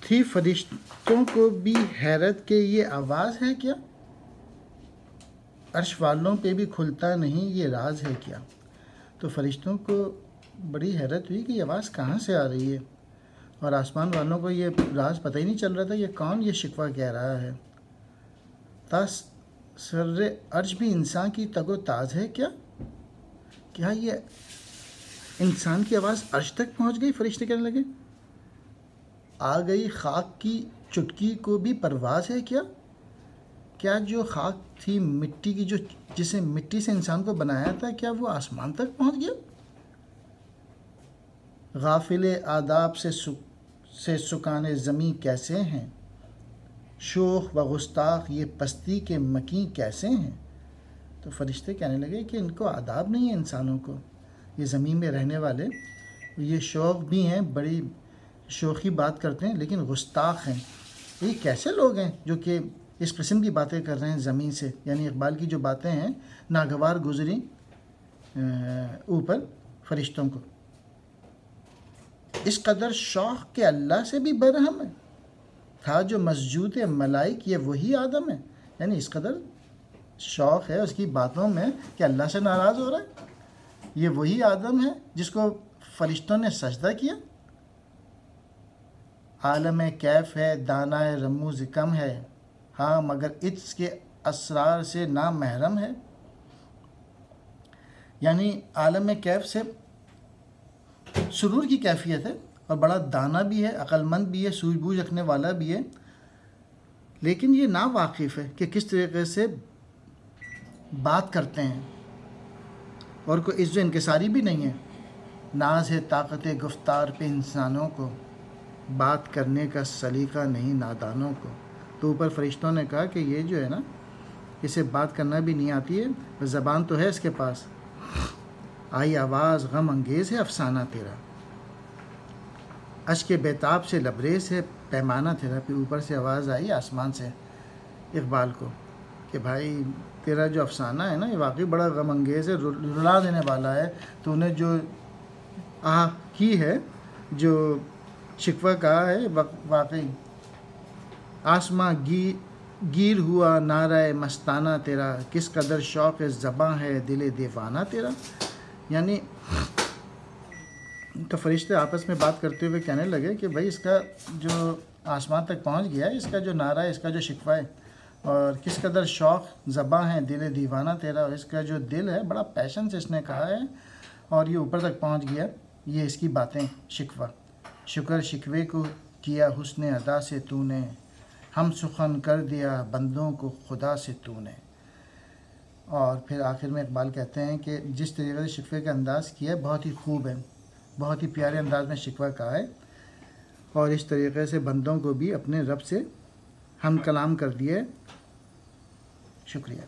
تھی فرشتوں کو بھی حیرت کہ یہ آواز ہے کیا، عرش والوں پہ بھی کھلتا نہیں یہ راز ہے کیا۔ تو فرشتوں کو بڑی حیرت ہوئی کہ یہ آواز کہاں سے آ رہی ہے، اور آسمان والوں کو یہ راز پتہ ہی نہیں چل رہا تھا یہ کون یہ شکوہ کہہ رہا ہے۔ تاس سر عرش بھی انسان کی تگ و تاز ہے کیا، کیا یہ انسان کی آواز عرش تک پہنچ گئی؟ فرشتے کہنے لگے آ گئی خاک کی چٹکی کو بھی پرواز ہے کیا، کیا جو خاک تھی مٹی کی جسے مٹی سے انسان کو بنایا تھا کیا وہ آسمان تک پہنچ گیا۔ غافل آداب سے سکان زمیں کیسے ہیں، شوخ و گستاخ یہ پستی کے مکیں کیسے ہیں۔ تو فرشتے کہنے لگے کہ ان کو آداب نہیں ہے، انسانوں کو، یہ زمین میں رہنے والے یہ شوخ بھی ہیں، بڑی شوخی بات کرتے ہیں لیکن گستاخ ہیں۔ یہ کیسے لوگ ہیں جو کہ اس قسم کی باتیں کر رہے ہیں زمین سے، یعنی اقبال کی جو باتیں ہیں ناگوار گزری اوپر فرشتوں کو۔ اس قدر شوق کہ اللہ سے بھی برہم ہے، تھا جو مسجود ملائک یہ وہی آدم ہے۔ یعنی اس قدر شوق ہے اس کی باتوں میں کہ اللہ سے ناراض ہو رہا ہے، یہ وہی آدم ہے جس کو فرشتوں نے سجدہ کیا۔ عالم کیف ہے دانائے رموز کم ہے، ہاں مگر اس کے اسرار سے نامحرم ہے۔ یعنی عالم کیف سے سرور کی کیفیت ہے، اور بڑا دانا بھی ہے، عقل مند بھی ہے، سوجھ بوجھ رکھنے والا بھی ہے، لیکن یہ نا واقف ہے کہ کس طریقے سے بات کرتے ہیں، اور کوئی عزت و انکساری بھی نہیں ہے۔ ناز ہے طاقت گفتار پہ انسانوں کو، بات کرنے کا سلیقہ نہیں نادانوں کو۔ تو اوپر فرشتوں نے کہا کہ یہ جو ہے نا اسے بات کرنا بھی نہیں آتی ہے، زبان تو ہے اس کے پاس، آئی آواز غم انگیز ہے افسانہ تیرا، اشک بیتاب سے لبریز ہے پیمانہ تیرا۔ پھر اوپر سے آواز آئی آسمان سے اقبال کو کہ بھائی تیرا جو افسانہ ہے نا یہ واقعی بڑا غم انگیز ہے، رلا دینے والا ہے، تو نے جو کی ہے، جو شکوہ کہا ہے، واقعی آسماں گیر ہوا نعرہ مستانہ تیرا، کس قدر شوق زباں ہے دل دیوانہ تیرا۔ یعنی تو فرشتے آپس میں بات کرتے ہوئے کہنے لگے کہ بھائی اس کا جو آسمان تک پہنچ گیا ہے، اس کا جو نعرہ ہے، اس کا جو شکوہ ہے، اور کس قدر شوق زباں ہے دل دیوانہ تیرا، اور اس کا جو دل ہے بڑا پیشن سے اس نے کہا ہے، اور یہ اوپر تک پہنچ گیا، یہ اس کی باتیں شکوہ۔ شکر شکوے کو کیا حسن ادا سے تو نے، ہم سخن کر دیا بندوں کو خدا سے تو نے۔ اور پھر آخر میں اقبال کہتے ہیں کہ جس طریقے سے شکوے کا انداز کیا ہے بہت ہی خوب ہے، بہت ہی پیارے انداز میں شکوہ کہا ہے، اور اس طریقے سے بندوں کو بھی اپنے رب سے ہم کلام کر دیے۔ شکریہ۔